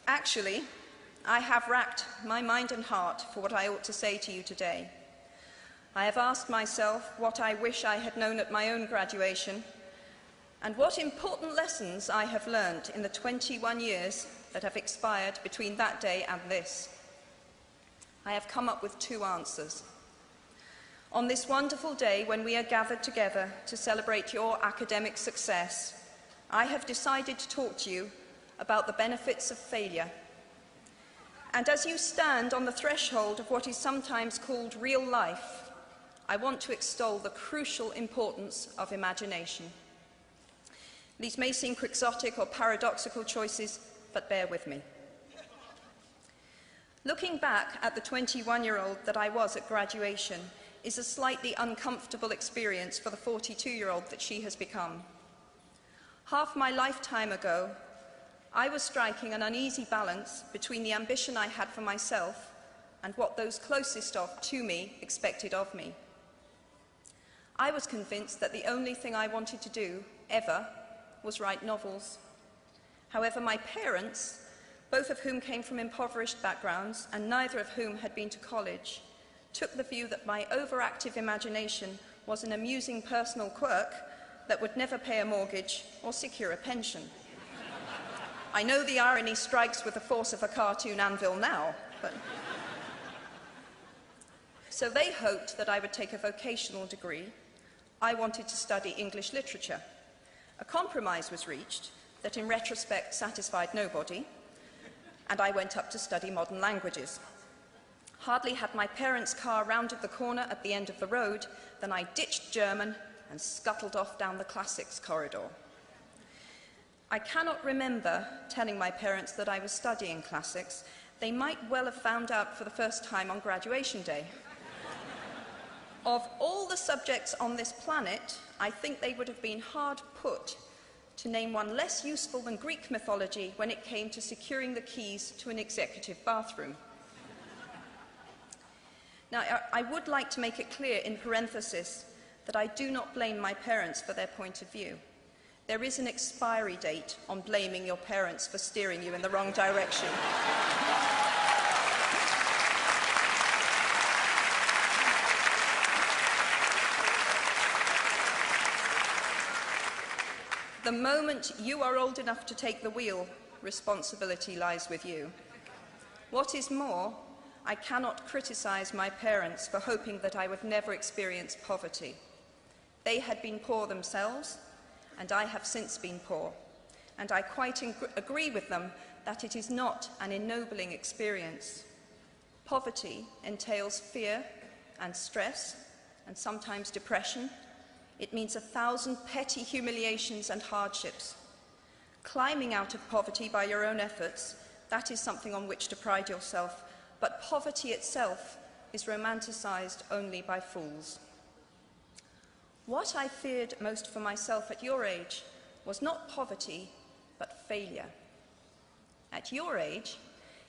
Actually, I have racked my mind and heart for what I ought to say to you today. I have asked myself what I wish I had known at my own graduation, and what important lessons I have learned in the 21 years that have expired between that day and this. I have come up with two answers. On this wonderful day when we are gathered together to celebrate your academic success, I have decided to talk to you about the benefits of failure. And as you stand on the threshold of what is sometimes called real life, I want to extol the crucial importance of imagination. These may seem quixotic or paradoxical choices, but bear with me. Looking back at the 21-year-old that I was at graduation is a slightly uncomfortable experience for the 42-year-old that she has become. Half my lifetime ago, I was striking an uneasy balance between the ambition I had for myself and what those closest to me expected of me. I was convinced that the only thing I wanted to do, ever, was write novels. However, my parents, both of whom came from impoverished backgrounds and neither of whom had been to college, took the view that my overactive imagination was an amusing personal quirk that would never pay a mortgage or secure a pension. I know the irony strikes with the force of a cartoon anvil now, but... So they hoped that I would take a vocational degree. I wanted to study English literature. A compromise was reached that in retrospect satisfied nobody, and I went up to study modern languages. Hardly had my parents' car rounded the corner at the end of the road than I ditched German and scuttled off down the classics corridor. I cannot remember telling my parents that I was studying classics. They might well have found out for the first time on graduation day. Of all the subjects on this planet, I think they would have been hard put to name one less useful than Greek mythology when it came to securing the keys to an executive bathroom. Now, I would like to make it clear in parenthesis that I do not blame my parents for their point of view. There is an expiry date on blaming your parents for steering you in the wrong direction. The moment you are old enough to take the wheel, responsibility lies with you. What is more, I cannot criticize my parents for hoping that I would never experience poverty. They had been poor themselves, and I have since been poor. And I quite agree with them that it is not an ennobling experience. Poverty entails fear and stress, and sometimes depression. It means 1,000 petty humiliations and hardships. Climbing out of poverty by your own efforts, that is something on which to pride yourself, but poverty itself is romanticized only by fools. What I feared most for myself at your age was not poverty, but failure. At your age,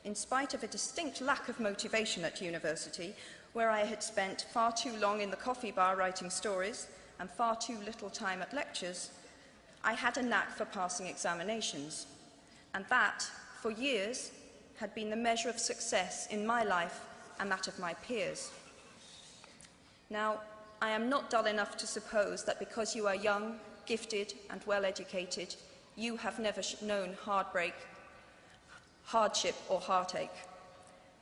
in spite of a distinct lack of motivation at university, where I had spent far too long in the coffee bar writing stories and far too little time at lectures, I had a knack for passing examinations, and that, for years, had been the measure of success in my life and that of my peers. Now, I am not dull enough to suppose that because you are young, gifted, and well-educated, you have never known heartbreak, hardship, or heartache.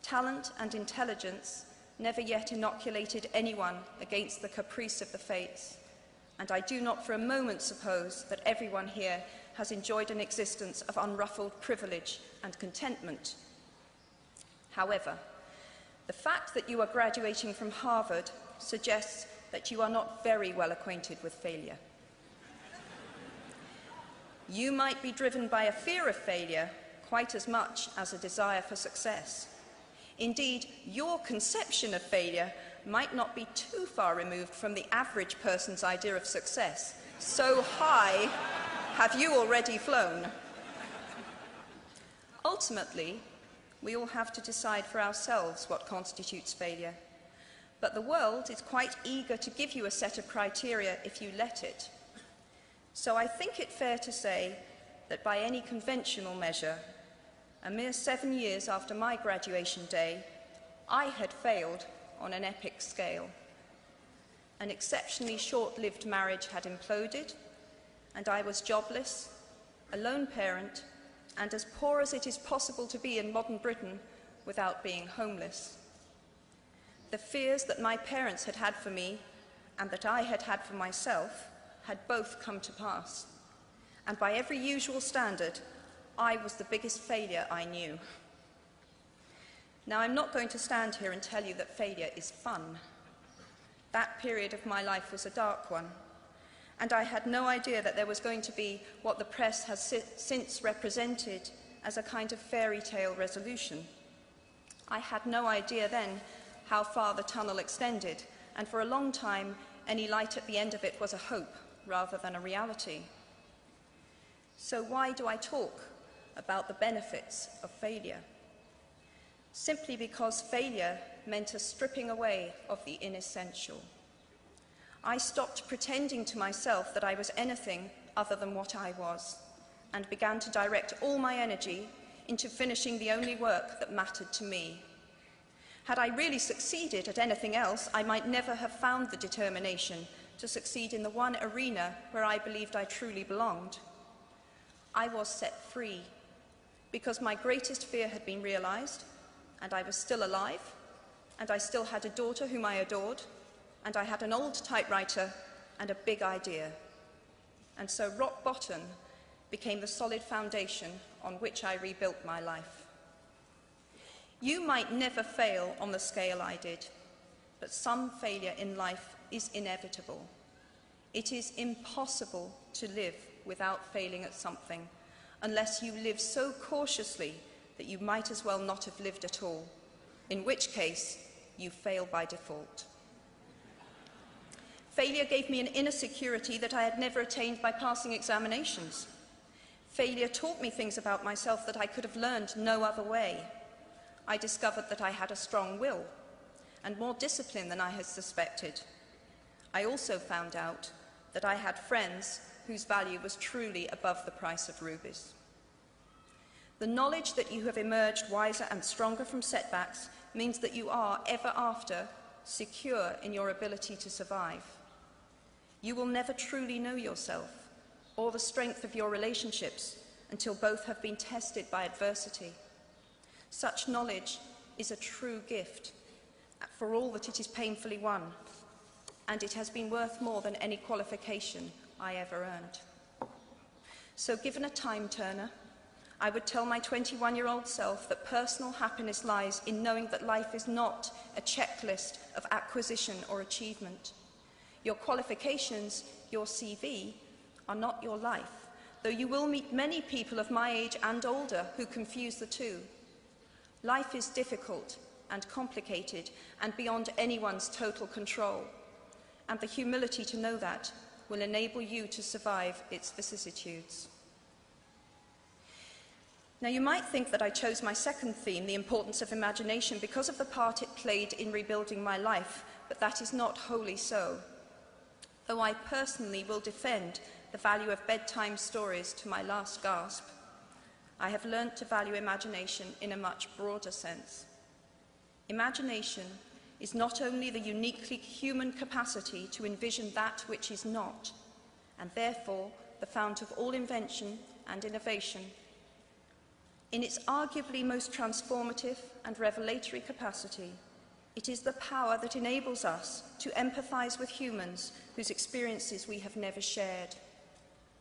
Talent and intelligence never yet inoculated anyone against the caprice of the fates, and I do not for a moment suppose that everyone here has enjoyed an existence of unruffled privilege and contentment. However, the fact that you are graduating from Harvard suggests that you are not very well acquainted with failure. You might be driven by a fear of failure quite as much as a desire for success. Indeed, your conception of failure might not be too far removed from the average person's idea of success. So high have you already flown. Ultimately, we all have to decide for ourselves what constitutes failure. But the world is quite eager to give you a set of criteria if you let it. So I think it fair to say that by any conventional measure, a mere 7 years after my graduation day, I had failed on an epic scale. An exceptionally short-lived marriage had imploded, and I was jobless, a lone parent, and as poor as it is possible to be in modern Britain without being homeless. The fears that my parents had had for me and that I had had for myself had both come to pass, and by every usual standard, I was the biggest failure I knew. Now, I'm not going to stand here and tell you that failure is fun. That period of my life was a dark one, and I had no idea that there was going to be what the press has since represented as a kind of fairy tale resolution. I had no idea then how far the tunnel extended, and for a long time, any light at the end of it was a hope rather than a reality. So why do I talk about the benefits of failure? Simply because failure meant a stripping away of the inessential. I stopped pretending to myself that I was anything other than what I was, and began to direct all my energy into finishing the only work that mattered to me. Had I really succeeded at anything else, I might never have found the determination to succeed in the one arena where I believed I truly belonged. I was set free because my greatest fear had been realized, and I was still alive, and I still had a daughter whom I adored, and I had an old typewriter and a big idea. And so rock bottom became the solid foundation on which I rebuilt my life. You might never fail on the scale I did, but some failure in life is inevitable. It is impossible to live without failing at something, unless you live so cautiously that you might as well not have lived at all, in which case you fail by default. Failure gave me an inner security that I had never attained by passing examinations. Failure taught me things about myself that I could have learned no other way. I discovered that I had a strong will and more discipline than I had suspected. I also found out that I had friends whose value was truly above the price of rubies. The knowledge that you have emerged wiser and stronger from setbacks means that you are, ever after, secure in your ability to survive. You will never truly know yourself or the strength of your relationships until both have been tested by adversity. Such knowledge is a true gift, for all that it is painfully won, and it has been worth more than any qualification I ever earned. So given a time turner, I would tell my 21-year-old self that personal happiness lies in knowing that life is not a checklist of acquisition or achievement. Your qualifications, your CV, are not your life, though you will meet many people of my age and older who confuse the two. Life is difficult and complicated and beyond anyone's total control, and the humility to know that will enable you to survive its vicissitudes. Now, you might think that I chose my second theme, the importance of imagination, because of the part it played in rebuilding my life, but that is not wholly so. Though I personally will defend the value of bedtime stories to my last gasp, I have learnt to value imagination in a much broader sense. Imagination is not only the uniquely human capacity to envision that which is not, and therefore the fount of all invention and innovation. In its arguably most transformative and revelatory capacity, it is the power that enables us to empathise with humans whose experiences we have never shared.